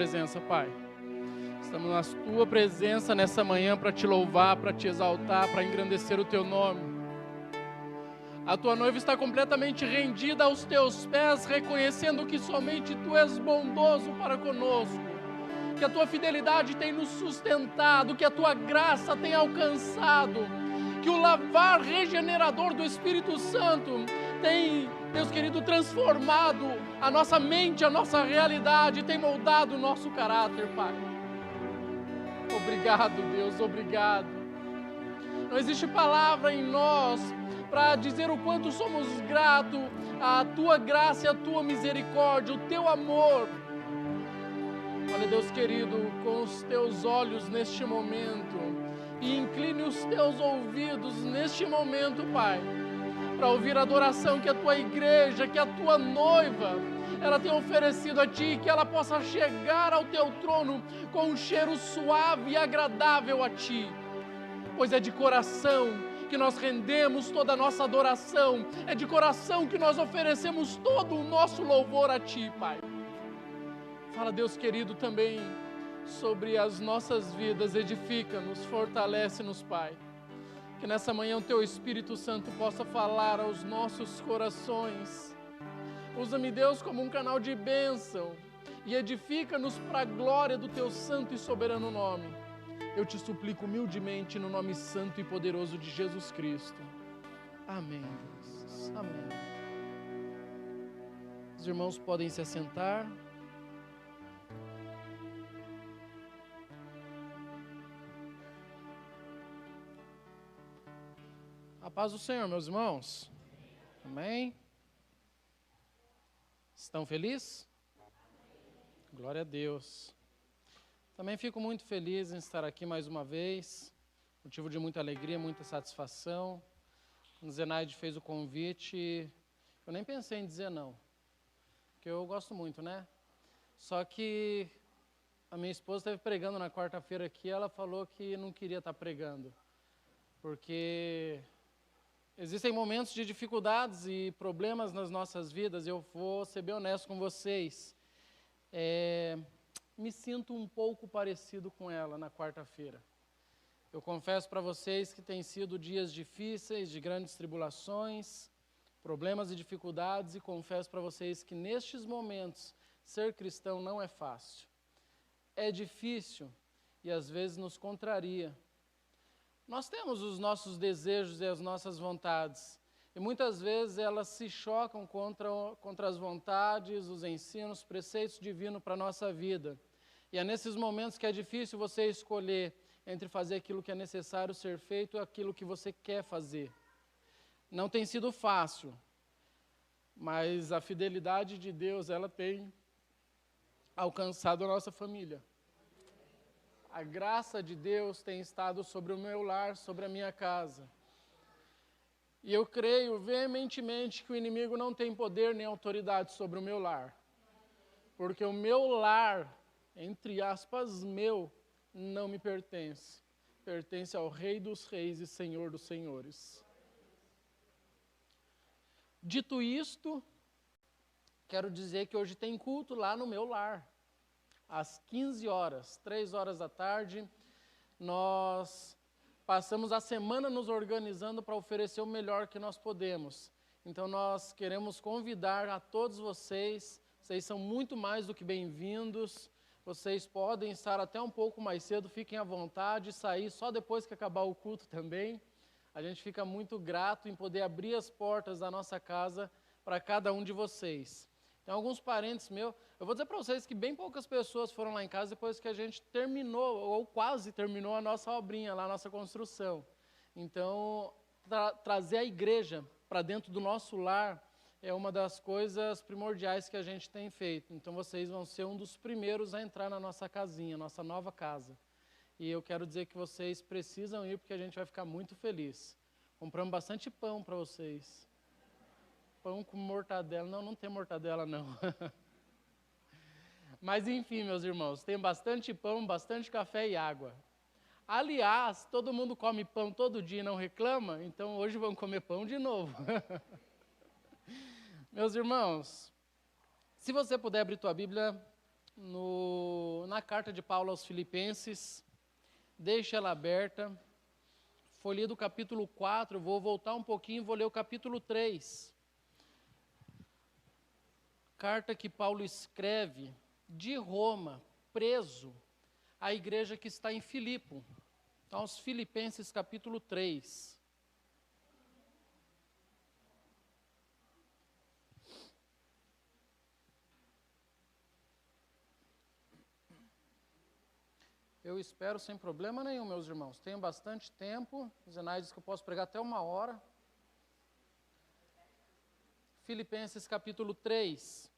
presença, Pai. Estamos na Tua presença nessa manhã para Te louvar, para Te exaltar, para engrandecer o Teu nome. A Tua noiva está completamente rendida aos Teus pés, reconhecendo que somente Tu és bondoso para conosco, que a Tua fidelidade tem nos sustentado, que a Tua graça tem alcançado, que o lavar regenerador do Espírito Santo tem, Deus querido, transformado a nossa mente, a nossa realidade, tem moldado o nosso caráter, Pai. Obrigado, Deus, obrigado. Não existe palavra em nós para dizer o quanto somos gratos à Tua graça e à Tua misericórdia, o Teu amor. Olha, Deus querido, com os Teus olhos neste momento, e incline os Teus ouvidos neste momento, Pai, para ouvir a adoração que a Tua igreja, que a Tua noiva, ela tem oferecido a Ti, que ela possa chegar ao Teu trono com um cheiro suave e agradável a Ti, pois é de coração que nós rendemos toda a nossa adoração, é de coração que nós oferecemos todo o nosso louvor a Ti, Pai. Fala, Deus querido, também sobre as nossas vidas, edifica-nos, fortalece-nos, Pai. Que nessa manhã o Teu Espírito Santo possa falar aos nossos corações. Usa-me, Deus, como um canal de bênção e edifica-nos para a glória do Teu santo e soberano nome. Eu te suplico humildemente no nome santo e poderoso de Jesus Cristo. Amém, Jesus. Amém. Os irmãos podem se assentar. A paz do Senhor, meus irmãos. Amém? Estão felizes? Glória a Deus. Também fico muito feliz em estar aqui mais uma vez. Motivo de muita alegria, muita satisfação. Quando Zenaide fez o convite, eu nem pensei em dizer não. Porque eu gosto muito, né? Só que a minha esposa esteve pregando na quarta-feira aqui, ela falou que não queria estar pregando. Porque existem momentos de dificuldades e problemas nas nossas vidas, eu vou ser bem honesto com vocês. Me sinto um pouco parecido com ela na quarta-feira. Eu confesso para vocês que tem sido dias difíceis, de grandes tribulações, problemas e dificuldades, e confesso para vocês que nestes momentos ser cristão não é fácil. É difícil e às vezes nos contraria. Nós temos os nossos desejos e as nossas vontades, e muitas vezes elas se chocam contra as vontades, os ensinos, os preceitos divinos para a nossa vida. E é nesses momentos que é difícil você escolher entre fazer aquilo que é necessário ser feito e aquilo que você quer fazer. Não tem sido fácil, mas a fidelidade de Deus, ela tem alcançado a nossa família. A graça de Deus tem estado sobre o meu lar, sobre a minha casa. E eu creio veementemente que o inimigo não tem poder nem autoridade sobre o meu lar. Porque o meu lar, entre aspas, meu, não me pertence. Pertence ao Rei dos Reis e Senhor dos Senhores. Dito isto, quero dizer que hoje tem culto lá no meu lar. Às 15 horas, 3 horas da tarde, nós passamos a semana nos organizando para oferecer o melhor que nós podemos. Então nós queremos convidar a todos vocês são muito mais do que bem-vindos, vocês podem estar até um pouco mais cedo, fiquem à vontade, sair só depois que acabar o culto também. A gente fica muito grato em poder abrir as portas da nossa casa para cada um de vocês. Tem alguns parentes meus, eu vou dizer para vocês que bem poucas pessoas foram lá em casa depois que a gente terminou, ou quase terminou a nossa obrinha lá, a nossa construção. Então, trazer a igreja para dentro do nosso lar é uma das coisas primordiais que a gente tem feito. Então, vocês vão ser um dos primeiros a entrar na nossa casinha, nossa nova casa. E eu quero dizer que vocês precisam ir, porque a gente vai ficar muito feliz. Compramos bastante pão para vocês. Pão com mortadela. Não tem mortadela, não. Mas, enfim, meus irmãos, tem bastante pão, bastante café e água. Aliás, todo mundo come pão todo dia e não reclama, então hoje vamos comer pão de novo. Meus irmãos, se você puder abrir tua Bíblia na carta de Paulo aos Filipenses, deixe ela aberta. Foi lido o capítulo 4, eu vou voltar um pouquinho e vou ler o capítulo 3. Carta que Paulo escreve de Roma, preso, à igreja que está em Filipo. Então, aos Filipenses capítulo 3. Eu espero sem problema nenhum, meus irmãos. Tenho bastante tempo. Zenai diz que eu posso pregar até 1 hora. Filipenses capítulo 3,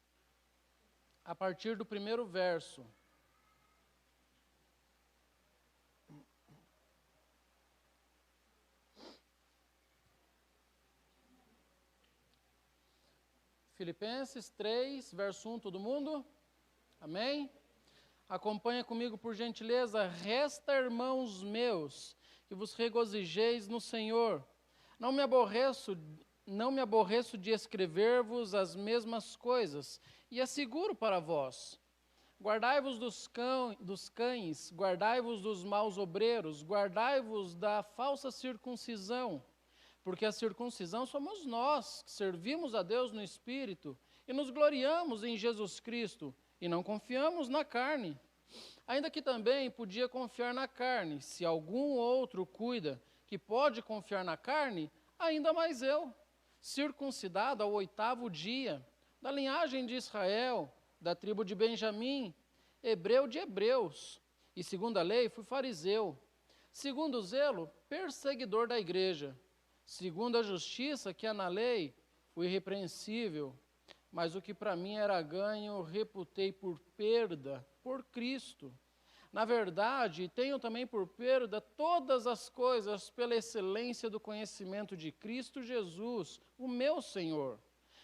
a partir do 1º verso. Filipenses 3, verso 1, todo mundo? Amém? Acompanha comigo, por gentileza. Resta, irmãos meus, que vos regozijeis no Senhor. Não me aborreço de escrever-vos as mesmas coisas, e asseguro para vós. Guardai-vos dos cães, guardai-vos dos maus obreiros, guardai-vos da falsa circuncisão, porque a circuncisão somos nós, que servimos a Deus no Espírito, e nos gloriamos em Jesus Cristo, e não confiamos na carne. Ainda que também podia confiar na carne, se algum outro cuida que pode confiar na carne, ainda mais eu, circuncidado ao 8º dia, da linhagem de Israel, da tribo de Benjamim, hebreu de hebreus, e segundo a lei fui fariseu, segundo o zelo, perseguidor da igreja, segundo a justiça que há na lei, fui irrepreensível, mas o que para mim era ganho, reputei por perda, por Cristo. Na verdade, tenho também por perda todas as coisas pela excelência do conhecimento de Cristo Jesus, o meu Senhor,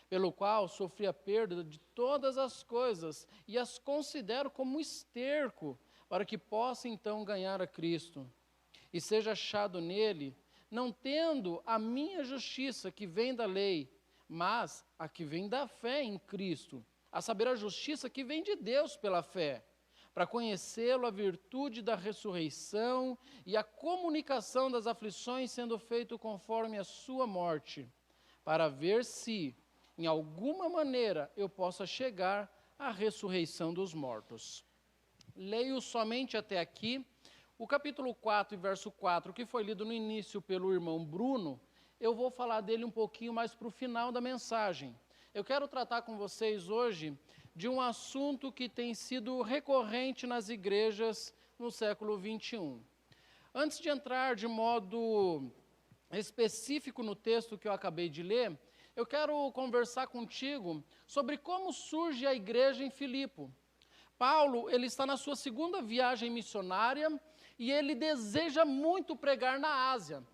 pelo qual sofri a perda de todas as coisas e as considero como esterco, para que possa então ganhar a Cristo. E seja achado nele, não tendo a minha justiça que vem da lei, mas a que vem da fé em Cristo, a saber, a justiça que vem de Deus pela fé, para conhecê-lo, a virtude da ressurreição e a comunicação das aflições, sendo feito conforme a sua morte, para ver se, em alguma maneira, eu possa chegar à ressurreição dos mortos. Leio somente até aqui o capítulo 4 e verso 4, que foi lido no início pelo irmão Bruno. Eu vou falar dele um pouquinho mais para o final da mensagem. Eu quero tratar com vocês hoje de um assunto que tem sido recorrente nas igrejas no século 21. Antes de entrar de modo específico no texto que eu acabei de ler, eu quero conversar contigo sobre como surge a igreja em Filipo. Paulo, ele está na sua 2ª viagem missionária e ele deseja muito pregar na Ásia.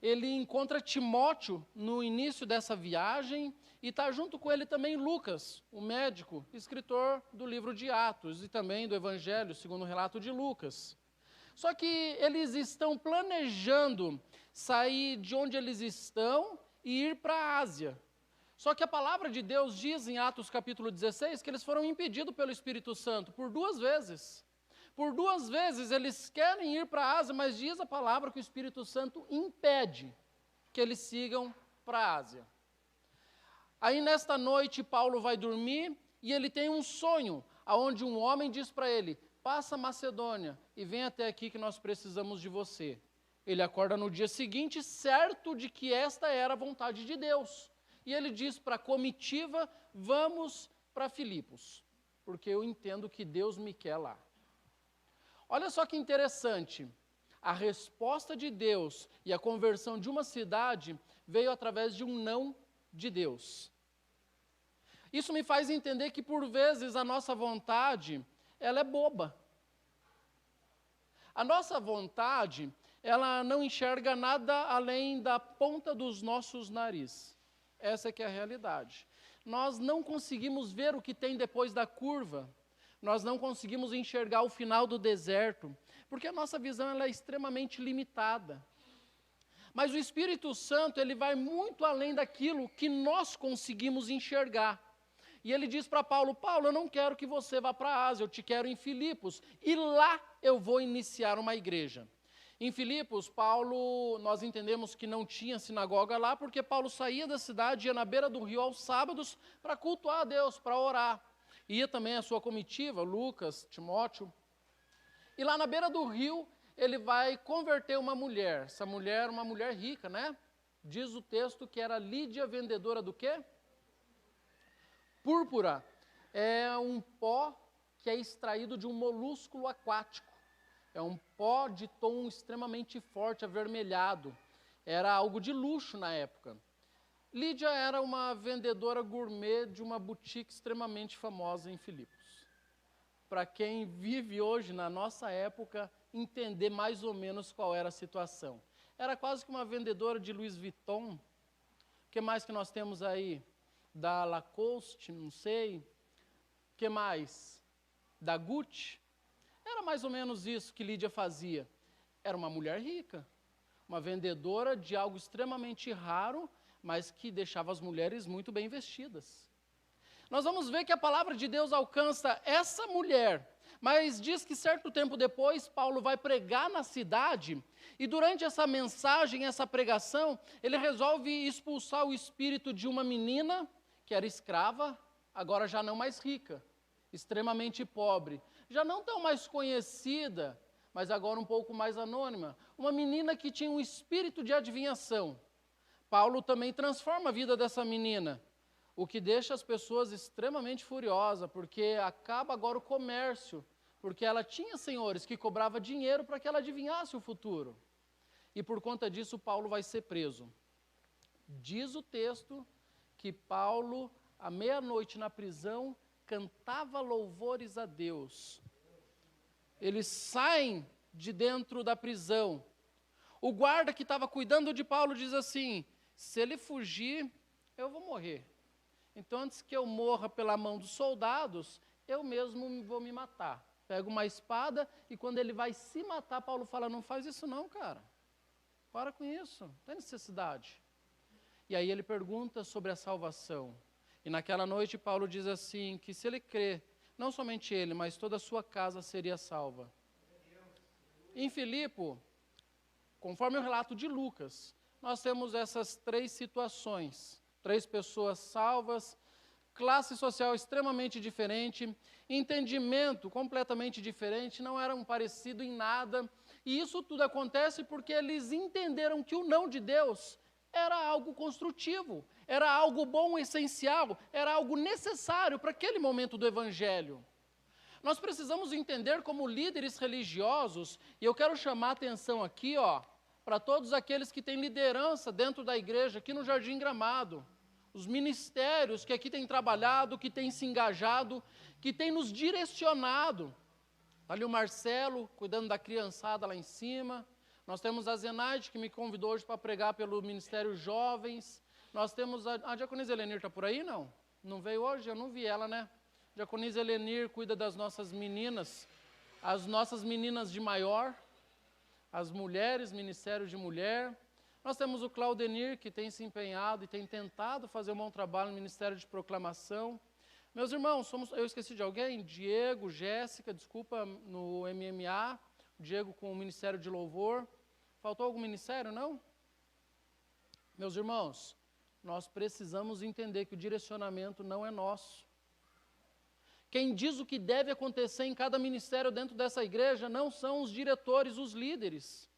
Ele encontra Timóteo no início dessa viagem e está junto com ele também Lucas, o médico, escritor do livro de Atos e também do Evangelho, segundo o relato de Lucas. Só que eles estão planejando sair de onde eles estão e ir para a Ásia. Só que a palavra de Deus diz em Atos capítulo 16 que eles foram impedidos pelo Espírito Santo por 2 vezes. Por 2 vezes eles querem ir para a Ásia, mas diz a palavra que o Espírito Santo impede que eles sigam para a Ásia. Aí nesta noite Paulo vai dormir e ele tem um sonho, onde um homem diz para ele: passa a Macedônia e vem até aqui que nós precisamos de você. Ele acorda no dia seguinte certo de que esta era a vontade de Deus. E ele diz para a comitiva: vamos para Filipos, porque eu entendo que Deus me quer lá. Olha só que interessante, a resposta de Deus e a conversão de uma cidade veio através de um não de Deus. Isso me faz entender que por vezes a nossa vontade, ela é boba. A nossa vontade, ela não enxerga nada além da ponta dos nossos narizes. Essa é que é a realidade. Nós não conseguimos ver o que tem depois da curva. Nós não conseguimos enxergar o final do deserto, porque a nossa visão ela é extremamente limitada. Mas o Espírito Santo, ele vai muito além daquilo que nós conseguimos enxergar. E ele diz para Paulo, Paulo, eu não quero que você vá para a Ásia, eu te quero em Filipos, e lá eu vou iniciar uma igreja. Em Filipos, Paulo, nós entendemos que não tinha sinagoga lá, porque Paulo saía da cidade, ia na beira do rio aos sábados para cultuar a Deus, para orar. Ia também a sua comitiva, Lucas, Timóteo. E lá na beira do rio, ele vai converter uma mulher. Essa mulher, uma mulher rica, né? Diz o texto que era Lídia, vendedora do quê? Púrpura é um pó que é extraído de um molúsculo aquático. É um pó de tom extremamente forte, avermelhado. Era algo de luxo na época. Lídia era uma vendedora gourmet de uma boutique extremamente famosa em Filipos. Para quem vive hoje, na nossa época, entender mais ou menos qual era a situação. Era quase que uma vendedora de Louis Vuitton. O que mais que nós temos aí? Da Lacoste, não sei. O que mais? Da Gucci. Era mais ou menos isso que Lídia fazia. Era uma mulher rica, uma vendedora de algo extremamente raro, mas que deixava as mulheres muito bem vestidas. Nós vamos ver que a palavra de Deus alcança essa mulher, mas diz que certo tempo depois, Paulo vai pregar na cidade, e durante essa mensagem, essa pregação, ele resolve expulsar o espírito de uma menina, que era escrava, agora já não mais rica, extremamente pobre, já não tão mais conhecida, mas agora um pouco mais anônima, uma menina que tinha um espírito de adivinhação. Paulo também transforma a vida dessa menina, o que deixa as pessoas extremamente furiosas, porque acaba agora o comércio, porque ela tinha senhores que cobravam dinheiro para que ela adivinhasse o futuro. E por conta disso, Paulo vai ser preso. Diz o texto que Paulo, à meia-noite na prisão, cantava louvores a Deus. Eles saem de dentro da prisão. O guarda que estava cuidando de Paulo diz assim, se ele fugir, eu vou morrer. Então, antes que eu morra pela mão dos soldados, eu mesmo vou me matar. Pega uma espada e quando ele vai se matar, Paulo fala, não faz isso não, cara. Para com isso, não tem necessidade. E aí ele pergunta sobre a salvação. E naquela noite Paulo diz assim, que se ele crê, não somente ele, mas toda a sua casa seria salva. Em Filipe, conforme o relato de Lucas, nós temos essas três situações. 3 pessoas salvas, classe social extremamente diferente, entendimento completamente diferente, não eram parecidos em nada. E isso tudo acontece porque eles entenderam que o não de Deus era algo construtivo, era algo bom, essencial, era algo necessário para aquele momento do Evangelho. Nós precisamos entender como líderes religiosos, e eu quero chamar a atenção aqui, para todos aqueles que têm liderança dentro da igreja, aqui no Jardim Gramado, os ministérios que aqui têm trabalhado, que têm se engajado, que têm nos direcionado. Ali o Marcelo, cuidando da criançada lá em cima. Nós temos a Zenaide, que me convidou hoje para pregar pelo Ministério Jovens. Nós temos a Diaconisa Helenir, está por aí, não? Não veio hoje? Eu não vi ela, né? A Diaconisa Helenir cuida das nossas meninas, as nossas meninas de maior, as mulheres, Ministério de Mulher. Nós temos o Claudenir, que tem se empenhado e tem tentado fazer um bom trabalho no Ministério de Proclamação. Meus irmãos, eu esqueci de alguém? Diego, Jéssica, desculpa, no MMA, Diego com o Ministério de Louvor. Faltou algum ministério, não? Meus irmãos, nós precisamos entender que o direcionamento não é nosso. Quem diz o que deve acontecer em cada ministério dentro dessa igreja não são os diretores, os líderes.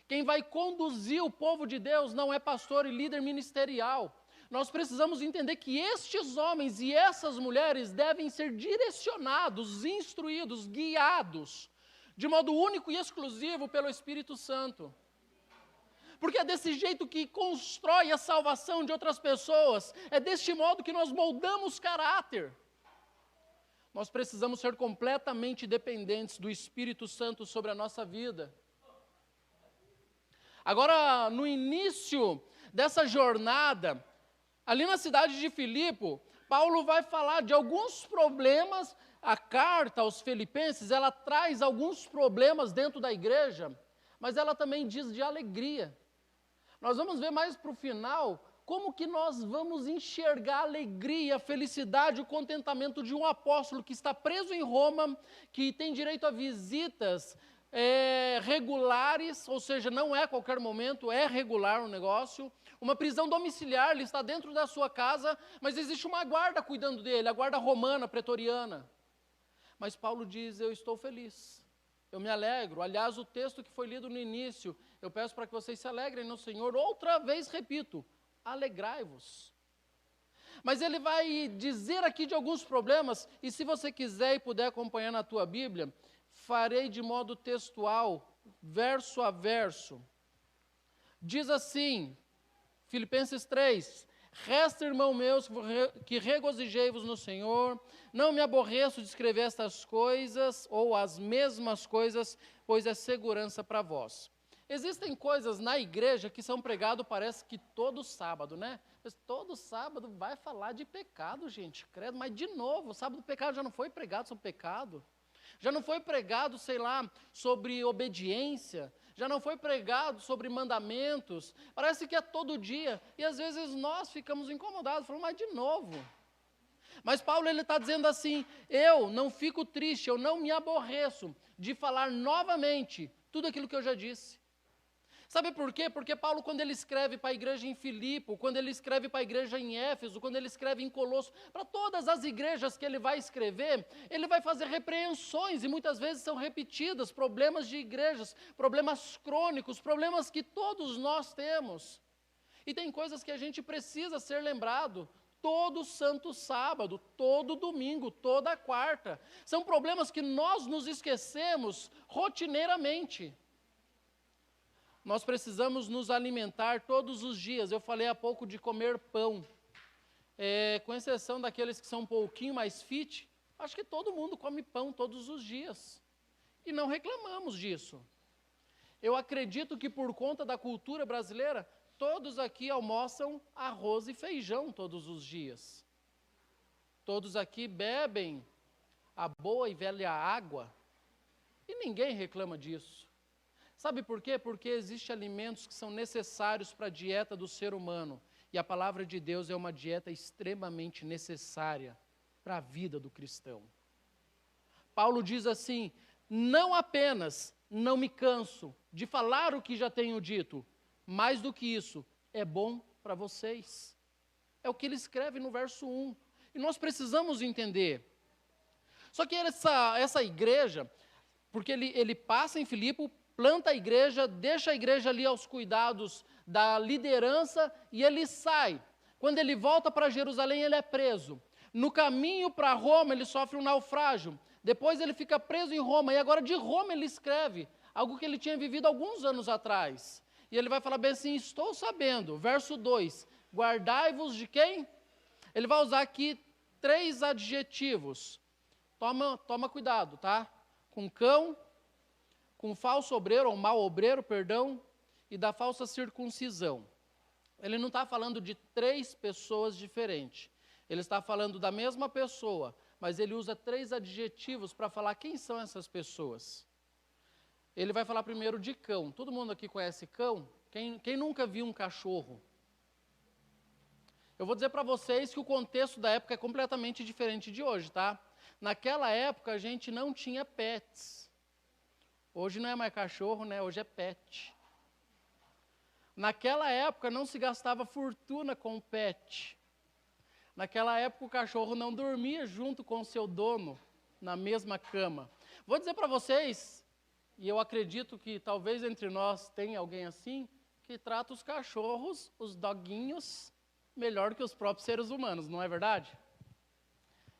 Quem vai conduzir o povo de Deus não é pastor e líder ministerial. Nós precisamos entender que estes homens e essas mulheres devem ser direcionados, instruídos, guiados, de modo único e exclusivo pelo Espírito Santo. Porque é desse jeito que constrói a salvação de outras pessoas, é deste modo que nós moldamos caráter. Nós precisamos ser completamente dependentes do Espírito Santo sobre a nossa vida. Agora, no início dessa jornada, ali na cidade de Filipe, Paulo vai falar de alguns problemas. A carta aos Filipenses, ela traz alguns problemas dentro da igreja, mas ela também diz de alegria. Nós vamos ver mais para o final como que nós vamos enxergar a alegria, a felicidade, o contentamento de um apóstolo que está preso em Roma, que tem direito a visitas regulares, ou seja, não é a qualquer momento, é regular o negócio, uma prisão domiciliar, ele está dentro da sua casa, mas existe uma guarda cuidando dele, a guarda romana, pretoriana. Mas Paulo diz, eu estou feliz, eu me alegro. Aliás, o texto que foi lido no início, eu peço para que vocês se alegrem no Senhor, outra vez repito, alegrai-vos. Mas ele vai dizer aqui de alguns problemas, e se você quiser e puder acompanhar na tua Bíblia, farei de modo textual, verso a verso. Diz assim, Filipenses 3, resta, irmão meus, que regozijei-vos no Senhor, não me aborreço de escrever estas coisas, ou as mesmas coisas, pois é segurança para vós. Existem coisas na igreja que são pregadas, parece que todo sábado, né? Mas todo sábado vai falar de pecado, gente, credo, mas de novo, o sábado do pecado já não foi pregado sobre pecado. Já não foi pregado, sei lá, sobre obediência, já não foi pregado sobre mandamentos, parece que é todo dia, e às vezes nós ficamos incomodados, falando, mas de novo. Mas Paulo ele está dizendo assim, eu não fico triste, eu não me aborreço de falar novamente tudo aquilo que eu já disse. Sabe por quê? Porque Paulo, quando ele escreve para a igreja em Filipe, quando ele escreve para a igreja em Éfeso, quando ele escreve em Colosso, para todas as igrejas que ele vai escrever, ele vai fazer repreensões, e muitas vezes são repetidas, problemas de igrejas, problemas crônicos, problemas que todos nós temos. E tem coisas que a gente precisa ser lembrado, todo santo sábado, todo domingo, toda quarta. São problemas que nós nos esquecemos rotineiramente. Nós precisamos nos alimentar todos os dias. Eu falei há pouco de comer pão. Com exceção daqueles que são um pouquinho mais fit, acho que todo mundo come pão todos os dias. E não reclamamos disso. Eu acredito que por conta da cultura brasileira, todos aqui almoçam arroz e feijão todos os dias. Todos aqui bebem a boa e velha água. E ninguém reclama disso. Sabe por quê? Porque existem alimentos que são necessários para a dieta do ser humano. E a palavra de Deus é uma dieta extremamente necessária para a vida do cristão. Paulo diz assim, não apenas não me canso de falar o que já tenho dito, mais do que isso, é bom para vocês. É o que ele escreve no verso 1. E nós precisamos entender. Só que essa igreja, porque ele passa em Filipe, planta a igreja, deixa a igreja ali aos cuidados da liderança e ele sai. Quando ele volta para Jerusalém, ele é preso. No caminho para Roma, ele sofre um naufrágio. Depois ele fica preso em Roma e agora de Roma ele escreve algo que ele tinha vivido alguns anos atrás. E ele vai falar bem assim, estou sabendo, verso 2, guardai-vos de quem? Ele vai usar aqui 3 adjetivos. Toma cuidado, tá? Com cão, com falso obreiro, ou mau obreiro, perdão, e da falsa circuncisão. Ele não está falando de 3 pessoas diferentes. Ele está falando da mesma pessoa, mas ele usa 3 adjetivos para falar quem são essas pessoas. Ele vai falar primeiro de cão. Todo mundo aqui conhece cão? Quem nunca viu um cachorro? Eu vou dizer para vocês que o contexto da época é completamente diferente de hoje, tá? Naquela época a gente não tinha pets. Hoje não é mais cachorro, né? Hoje é pet. Naquela época não se gastava fortuna com pet. Naquela época o cachorro não dormia junto com o seu dono na mesma cama. Vou dizer para vocês, e eu acredito que talvez entre nós tenha alguém assim, que trata os cachorros, os doguinhos, melhor que os próprios seres humanos, não é verdade?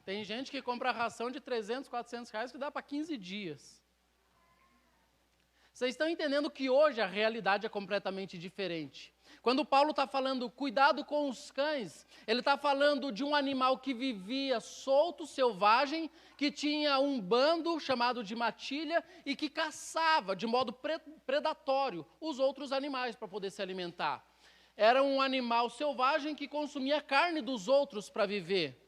Tem gente que compra ração de 300, 400 reais que dá para 15 dias. Vocês estão entendendo que hoje a realidade é completamente diferente. Quando Paulo está falando cuidado com os cães, ele está falando de um animal que vivia solto, selvagem, que tinha um bando chamado de matilha e que caçava de modo predatório os outros animais para poder se alimentar. Era um animal selvagem que consumia a carne dos outros para viver.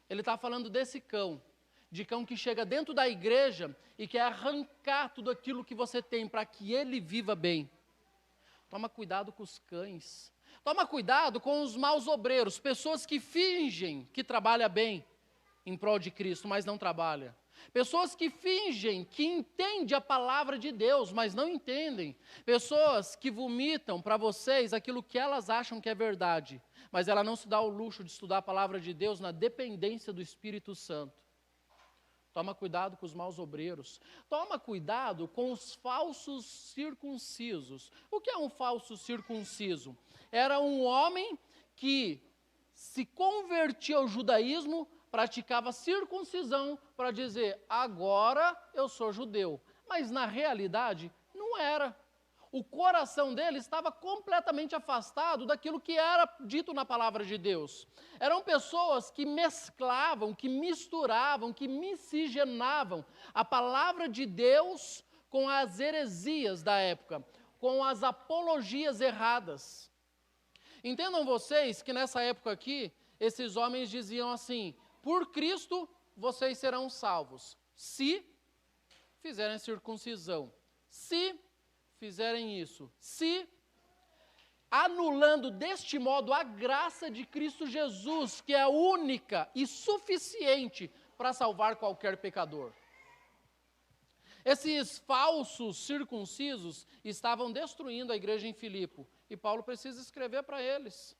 Ele está falando desse cão. De cão que chega dentro da igreja e quer arrancar tudo aquilo que você tem para que ele viva bem. Toma cuidado com os cães. Toma cuidado com os maus obreiros, pessoas que fingem que trabalham bem em prol de Cristo, mas não trabalham. Pessoas que fingem que entendem a palavra de Deus, mas não entendem. Pessoas que vomitam para vocês aquilo que elas acham que é verdade, mas ela não se dá o luxo de estudar a palavra de Deus na dependência do Espírito Santo. Toma cuidado com os maus obreiros. Toma cuidado com os falsos circuncisos. O que é um falso circunciso? Era um homem que se convertia ao judaísmo, praticava circuncisão para dizer, agora eu sou judeu. Mas na realidade, não era. O coração dele estava completamente afastado daquilo que era dito na palavra de Deus. Eram pessoas que mesclavam, que misturavam, que miscigenavam a palavra de Deus com as heresias da época, com as apologias erradas. Entendam vocês que nessa época aqui, esses homens diziam assim, por Cristo vocês serão salvos, se fizerem circuncisão, se fizerem isso, se anulando deste modo a graça de Cristo Jesus, que é única e suficiente para salvar qualquer pecador. Esses falsos circuncisos estavam destruindo a igreja em Filipe, e Paulo precisa escrever para eles.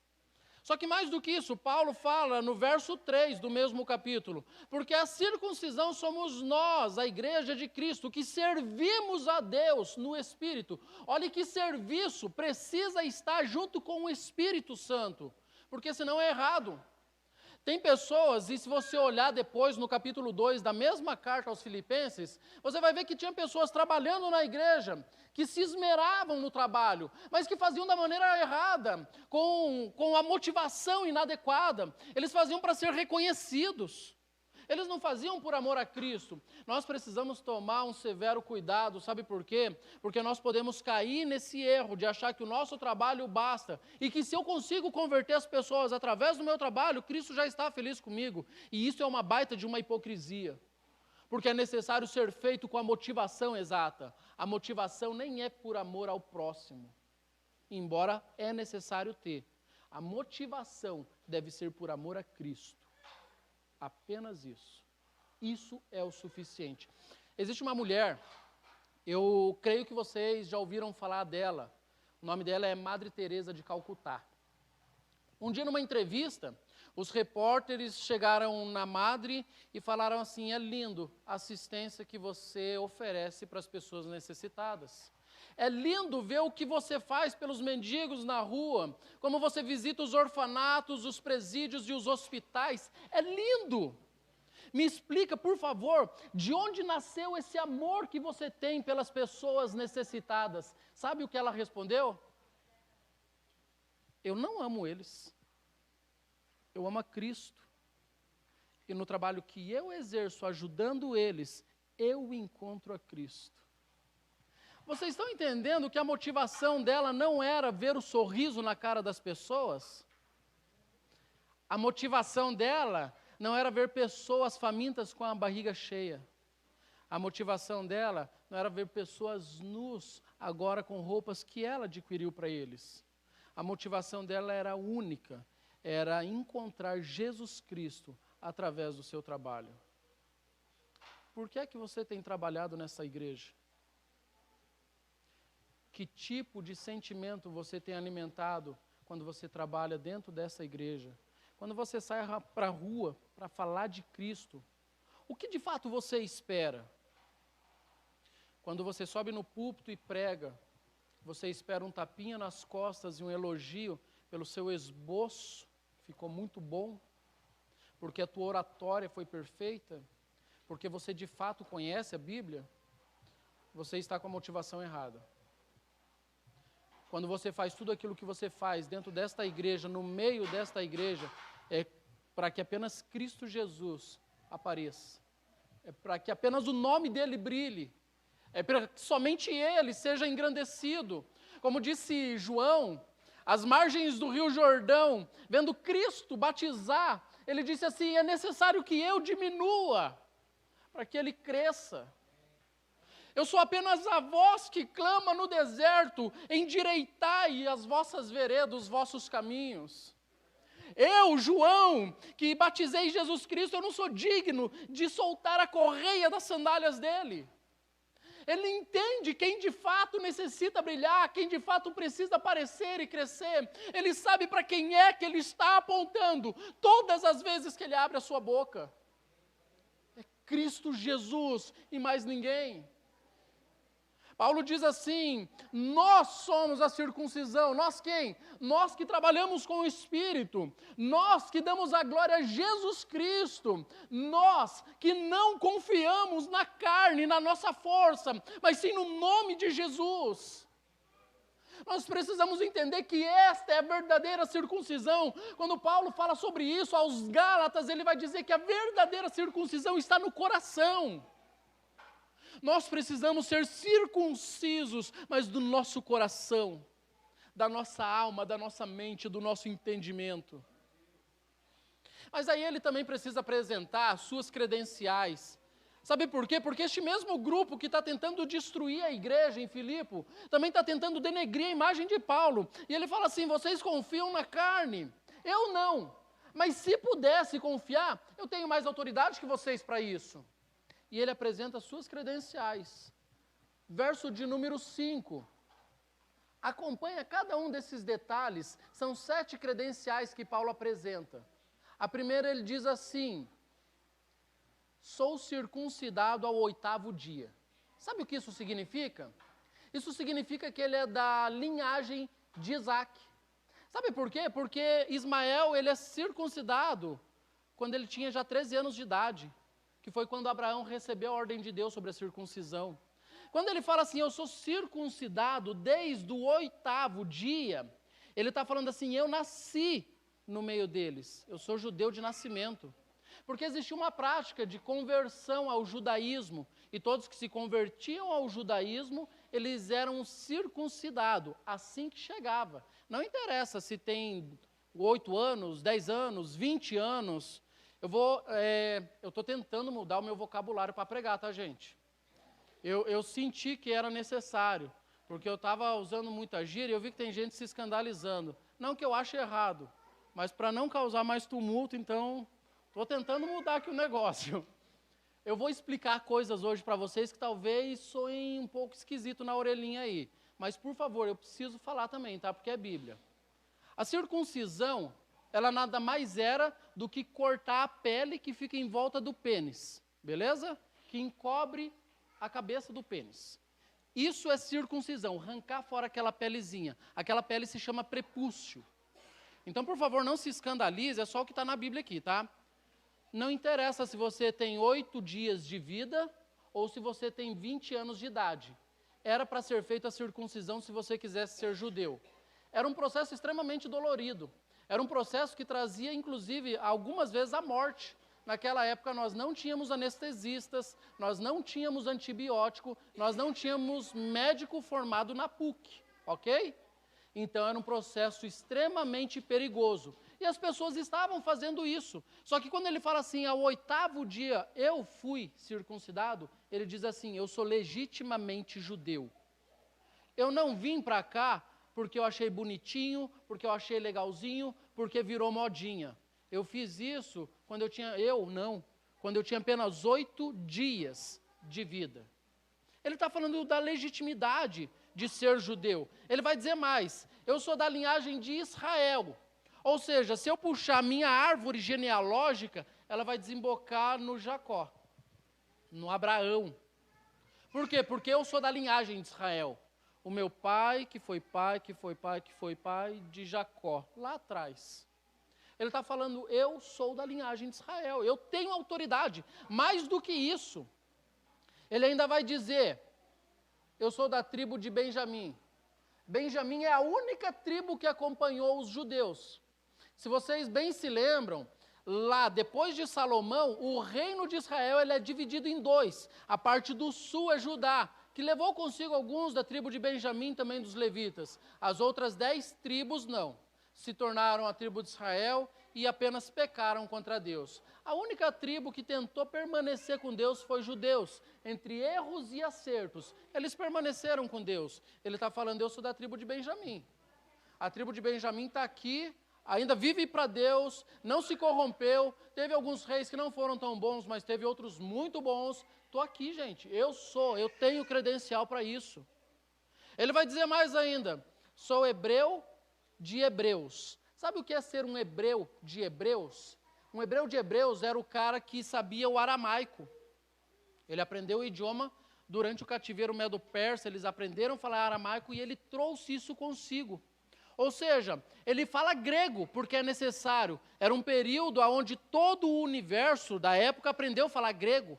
Só que mais do que isso, Paulo fala no verso 3 do mesmo capítulo, porque a circuncisão somos nós, a igreja de Cristo, que servimos a Deus no Espírito. Olha que serviço precisa estar junto com o Espírito Santo, porque senão é errado. Tem pessoas, e se você olhar depois no capítulo 2 da mesma carta aos Filipenses, você vai ver que tinha pessoas trabalhando na igreja, que se esmeravam no trabalho, mas que faziam da maneira errada, com a motivação inadequada. Eles faziam para ser reconhecidos. Eles não faziam por amor a Cristo. Nós precisamos tomar um severo cuidado, sabe por quê? Porque nós podemos cair nesse erro de achar que o nosso trabalho basta e que se eu consigo converter as pessoas através do meu trabalho, Cristo já está feliz comigo. E isso é uma baita de uma hipocrisia, porque é necessário ser feito com a motivação exata. A motivação nem é por amor ao próximo, embora é necessário ter. A motivação deve ser por amor a Cristo. Apenas isso. Isso é o suficiente. Existe uma mulher, eu creio que vocês já ouviram falar dela. O nome dela é Madre Teresa de Calcutá. Um dia, numa entrevista, os repórteres chegaram na Madre e falaram assim, é lindo a assistência que você oferece para as pessoas necessitadas. É lindo ver o que você faz pelos mendigos na rua, como você visita os orfanatos, os presídios e os hospitais. É lindo. Me explica, por favor, de onde nasceu esse amor que você tem pelas pessoas necessitadas? Sabe o que ela respondeu? Eu não amo eles. Eu amo a Cristo. E no trabalho que eu exerço ajudando eles, eu encontro a Cristo. Vocês estão entendendo que a motivação dela não era ver o sorriso na cara das pessoas? A motivação dela não era ver pessoas famintas com a barriga cheia. A motivação dela não era ver pessoas nus, agora com roupas que ela adquiriu para eles. A motivação dela era única, era encontrar Jesus Cristo através do seu trabalho. Por que é que você tem trabalhado nessa igreja? Que tipo de sentimento você tem alimentado quando você trabalha dentro dessa igreja? Quando você sai para a rua para falar de Cristo, o que de fato você espera? Quando você sobe no púlpito e prega, você espera um tapinha nas costas e um elogio pelo seu esboço, ficou muito bom, porque a tua oratória foi perfeita, porque você de fato conhece a Bíblia? Você está com a motivação errada. Quando você faz tudo aquilo que você faz dentro desta igreja, no meio desta igreja, é para que apenas Cristo Jesus apareça. É para que apenas o nome dele brilhe. É para que somente ele seja engrandecido. Como disse João, às margens do Rio Jordão, vendo Cristo batizar, ele disse assim, é necessário que eu diminua, para que ele cresça. Eu sou apenas a voz que clama no deserto, endireitai as vossas veredas, os vossos caminhos. Eu, João, que batizei Jesus Cristo, eu não sou digno de soltar a correia das sandálias dele. Ele entende quem de fato necessita brilhar, quem de fato precisa aparecer e crescer. Ele sabe para quem é que ele está apontando todas as vezes que ele abre a sua boca. É Cristo Jesus e mais ninguém. Paulo diz assim: nós somos a circuncisão. Nós quem? Nós que trabalhamos com o Espírito. Nós que damos a glória a Jesus Cristo. Nós que não confiamos na carne, na nossa força, mas sim no nome de Jesus. Nós precisamos entender que esta é a verdadeira circuncisão. Quando Paulo fala sobre isso aos Gálatas, ele vai dizer que a verdadeira circuncisão está no coração. Nós precisamos ser circuncisos, mas do nosso coração, da nossa alma, da nossa mente, do nosso entendimento. Mas aí ele também precisa apresentar suas credenciais. Sabe por quê? Porque este mesmo grupo que está tentando destruir a igreja em Filipe, também está tentando denegrir a imagem de Paulo. E ele fala assim: vocês confiam na carne, eu não. Mas se pudesse confiar, eu tenho mais autoridade que vocês para isso. E ele apresenta suas credenciais. Verso de número 5. Acompanha cada um desses detalhes. São 7 credenciais que Paulo apresenta. A primeira ele diz assim: sou circuncidado ao 8º dia. Sabe o que isso significa? Isso significa que ele é da linhagem de Isaac. Sabe por quê? Porque Ismael ele é circuncidado quando ele tinha já 13 anos de idade. Que foi quando Abraão recebeu a ordem de Deus sobre a circuncisão. Quando ele fala assim: eu sou circuncidado desde o 8º dia, ele está falando assim: eu nasci no meio deles, eu sou judeu de nascimento. Porque existia uma prática de conversão ao judaísmo, e todos que se convertiam ao judaísmo, eles eram circuncidados, assim que chegava. Não interessa se tem 8 anos, 10 anos, 20 anos, eu estou tentando mudar o meu vocabulário para pregar, tá, gente? Eu senti que era necessário, porque eu estava usando muita gíria e eu vi que tem gente se escandalizando. Não que eu ache errado, mas para não causar mais tumulto, então, estou tentando mudar aqui o negócio. Eu vou explicar coisas hoje para vocês que talvez soem um pouco esquisito na orelhinha aí. Mas, por favor, eu preciso falar também, tá? Porque é Bíblia. A circuncisão, ela nada mais era do que cortar a pele que fica em volta do pênis, beleza? Que encobre a cabeça do pênis. Isso é circuncisão, arrancar fora aquela pelezinha. Aquela pele se chama prepúcio. Então, por favor, não se escandalize, é só o que está na Bíblia aqui, tá? Não interessa se você tem 8 dias de vida ou se você tem 20 anos de idade. Era para ser feita a circuncisão se você quisesse ser judeu. Era um processo extremamente dolorido. Era um processo que trazia, inclusive, algumas vezes a morte. Naquela época nós não tínhamos anestesistas, nós não tínhamos antibiótico, nós não tínhamos médico formado na PUC, ok? Então era um processo extremamente perigoso. E as pessoas estavam fazendo isso. Só que quando ele fala assim, ao 8º dia eu fui circuncidado, ele diz assim: eu sou legitimamente judeu. Eu não vim para cá porque eu achei bonitinho, porque eu achei legalzinho, porque virou modinha. Eu fiz isso quando quando eu tinha apenas 8 dias de vida. Ele está falando da legitimidade de ser judeu. Ele vai dizer mais: eu sou da linhagem de Israel. Ou seja, se eu puxar a minha árvore genealógica, ela vai desembocar no Jacó, no Abraão. Por quê? Porque eu sou da linhagem de Israel. O meu pai, que foi pai, que foi pai, que foi pai de Jacó, lá atrás. Ele está falando: eu sou da linhagem de Israel, eu tenho autoridade. Mais do que isso, ele ainda vai dizer: eu sou da tribo de Benjamim. Benjamim é a única tribo que acompanhou os judeus. Se vocês bem se lembram, lá depois de Salomão, o reino de Israel ele é dividido em 2. A parte do sul é Judá, que levou consigo alguns da tribo de Benjamim, também dos levitas. As outras 10 tribos não. Se tornaram a tribo de Israel e apenas pecaram contra Deus. A única tribo que tentou permanecer com Deus foi judeus. Entre erros e acertos, eles permaneceram com Deus. Ele está falando, eu sou da tribo de Benjamim. A tribo de Benjamim está aqui, ainda vive para Deus, não se corrompeu. Teve alguns reis que não foram tão bons, mas teve outros muito bons. Estou aqui, gente, eu tenho credencial para isso. Ele vai dizer mais ainda, sou hebreu de hebreus. Sabe o que é ser um hebreu de hebreus? Um hebreu de hebreus era o cara que sabia o aramaico. Ele aprendeu o idioma durante o cativeiro medo-persa, eles aprenderam a falar aramaico e ele trouxe isso consigo. Ou seja, ele fala grego porque é necessário. Era um período onde todo o universo da época aprendeu a falar grego.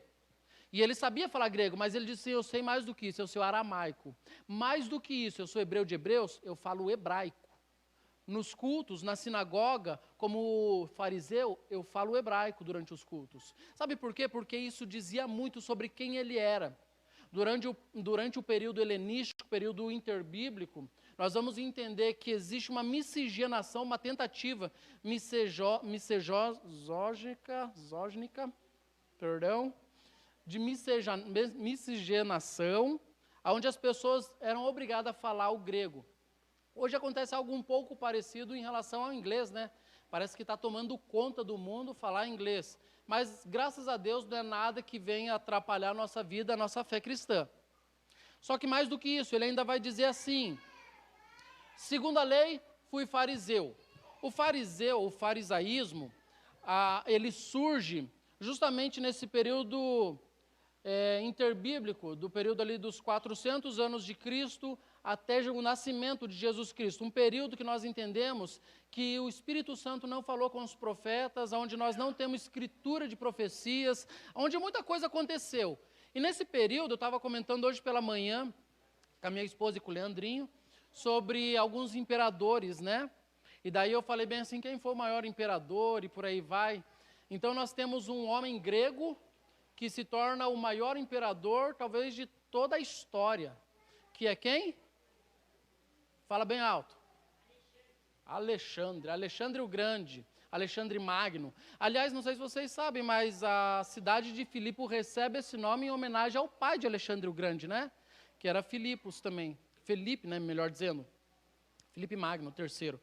E ele sabia falar grego, mas ele disse, eu sei mais do que isso, eu sei aramaico. Mais do que isso, eu sou hebreu de hebreus, eu falo hebraico. Nos cultos, na sinagoga, como fariseu, eu falo hebraico durante os cultos. Sabe por quê? Porque isso dizia muito sobre quem ele era. Durante o período helenístico, período interbíblico, nós vamos entender que existe uma miscigenação, uma tentativa de miscigenação, onde as pessoas eram obrigadas a falar o grego. Hoje acontece algo um pouco parecido em relação ao inglês, né? Parece que está tomando conta do mundo falar inglês. Mas, graças a Deus, não é nada que venha atrapalhar a nossa vida, a nossa fé cristã. Só que mais do que isso, ele ainda vai dizer assim, segundo a lei, fui fariseu. O farisaísmo, ele surge justamente nesse período interbíblico, do período ali dos 400 anos de Cristo até o nascimento de Jesus Cristo. Um período que nós entendemos que o Espírito Santo não falou com os profetas, onde nós não temos escritura de profecias, onde muita coisa aconteceu. E nesse período, eu estava comentando hoje pela manhã, com a minha esposa e com o Leandrinho, sobre alguns imperadores, né? E daí eu falei bem assim, quem foi o maior imperador e por aí vai. Então nós temos um homem grego que se torna o maior imperador, talvez, de toda a história. Que é quem? Fala bem alto. Alexandre o Grande, Alexandre Magno. Aliás, não sei se vocês sabem, mas a cidade de Filipe recebe esse nome em homenagem ao pai de Alexandre o Grande, né? Que era Filipos também. Felipe, né, melhor dizendo. Filipe Magno, terceiro.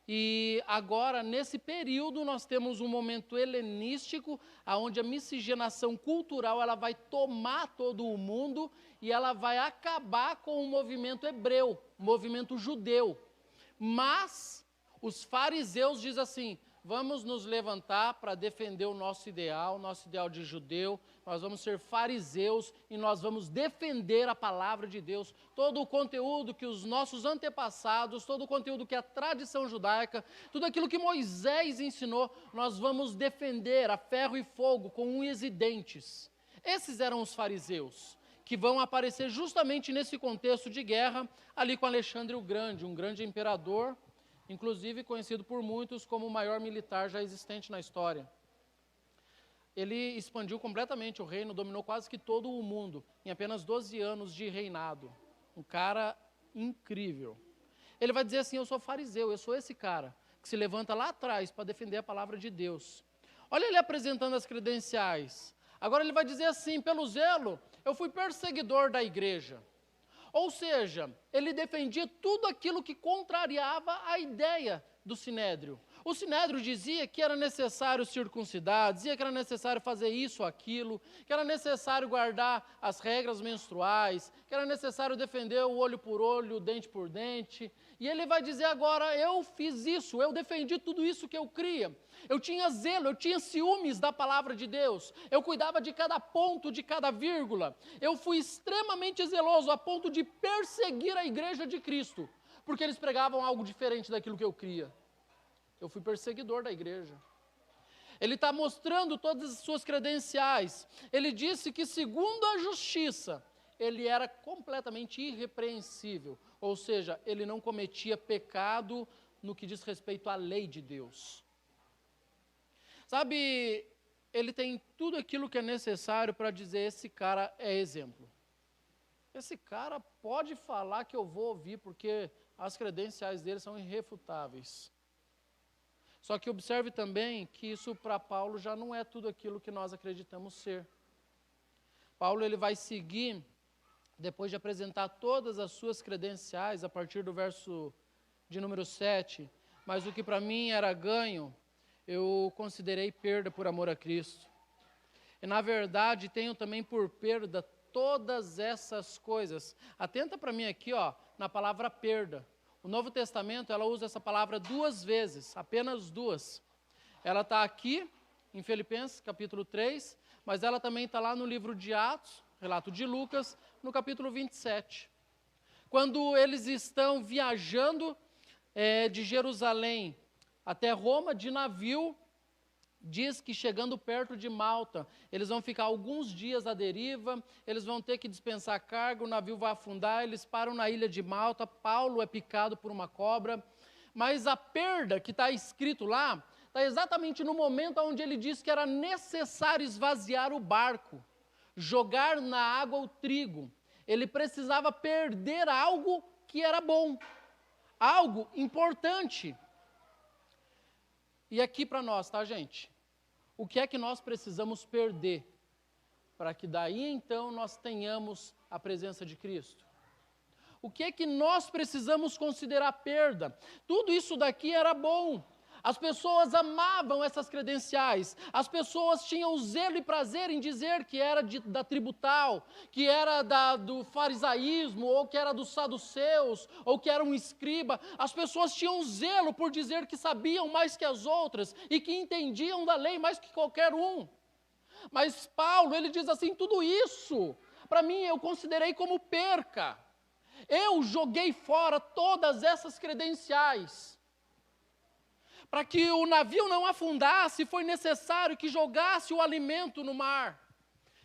E agora, nesse período, nós temos um momento helenístico, onde a miscigenação cultural ela vai tomar todo o mundo e ela vai acabar com o movimento hebreu, o movimento judeu. Mas os fariseus dizem assim, vamos nos levantar para defender o nosso ideal de judeu, nós vamos ser fariseus e nós vamos defender a palavra de Deus, todo o conteúdo que os nossos antepassados, todo o conteúdo que a tradição judaica, tudo aquilo que Moisés ensinou, nós vamos defender a ferro e fogo, com unhas e dentes. Esses eram os fariseus, que vão aparecer justamente nesse contexto de guerra, ali com Alexandre o Grande, um grande imperador, inclusive conhecido por muitos como o maior militar já existente na história. Ele expandiu completamente o reino, dominou quase que todo o mundo, em apenas 12 anos de reinado. Um cara incrível. Ele vai dizer assim, eu sou fariseu, eu sou esse cara, que se levanta lá atrás para defender a palavra de Deus. Olha ele apresentando as credenciais. Agora ele vai dizer assim, pelo zelo, eu fui perseguidor da igreja. Ou seja, ele defendia tudo aquilo que contrariava a ideia do Sinédrio. O Sinédrio dizia que era necessário circuncidar, dizia que era necessário fazer isso, aquilo, que era necessário guardar as regras menstruais, que era necessário defender o olho por olho, o dente por dente. E ele vai dizer agora, eu fiz isso, eu defendi tudo isso que eu cria. Eu tinha zelo, eu tinha ciúmes da palavra de Deus, eu cuidava de cada ponto, de cada vírgula. Eu fui extremamente zeloso a ponto de perseguir a igreja de Cristo, porque eles pregavam algo diferente daquilo que eu cria. Eu fui perseguidor da igreja. Ele está mostrando todas as suas credenciais. Ele disse que, segundo a justiça, ele era completamente irrepreensível. Ou seja, ele não cometia pecado no que diz respeito à lei de Deus. Sabe, ele tem tudo aquilo que é necessário para dizer, esse cara é exemplo. Esse cara pode falar que eu vou ouvir, porque as credenciais dele são irrefutáveis. Só que observe também que isso para Paulo já não é tudo aquilo que nós acreditamos ser. Paulo ele vai seguir, depois de apresentar todas as suas credenciais, a partir do verso de número 7, mas o que para mim era ganho, eu considerei perda por amor a Cristo. E na verdade tenho também por perda todas essas coisas. Atenta para mim aqui, na palavra perda. O Novo Testamento, ela usa essa palavra 2 vezes, apenas 2. Ela está aqui, em Filipenses, capítulo 3, mas ela também está lá no livro de Atos, relato de Lucas, no capítulo 27. Quando eles estão viajando de Jerusalém até Roma, de navio, diz que chegando perto de Malta, eles vão ficar alguns dias à deriva, eles vão ter que dispensar carga, o navio vai afundar, eles param na ilha de Malta, Paulo é picado por uma cobra, mas a perda que está escrito lá, está exatamente no momento onde ele diz que era necessário esvaziar o barco, jogar na água o trigo, ele precisava perder algo que era bom, algo importante. E aqui para nós, tá, gente? O que é que nós precisamos perder para que daí então nós tenhamos a presença de Cristo? O que é que nós precisamos considerar perda? Tudo isso daqui era bom. As pessoas amavam essas credenciais, as pessoas tinham zelo e prazer em dizer que era da tribo tal, que era do farisaísmo, ou que era dos saduceus, ou que era um escriba. As pessoas tinham zelo por dizer que sabiam mais que as outras e que entendiam da lei mais que qualquer um. Mas Paulo, ele diz assim, tudo isso, para mim, eu considerei como perca. Eu joguei fora todas essas credenciais. Para que o navio não afundasse, foi necessário que jogasse o alimento no mar.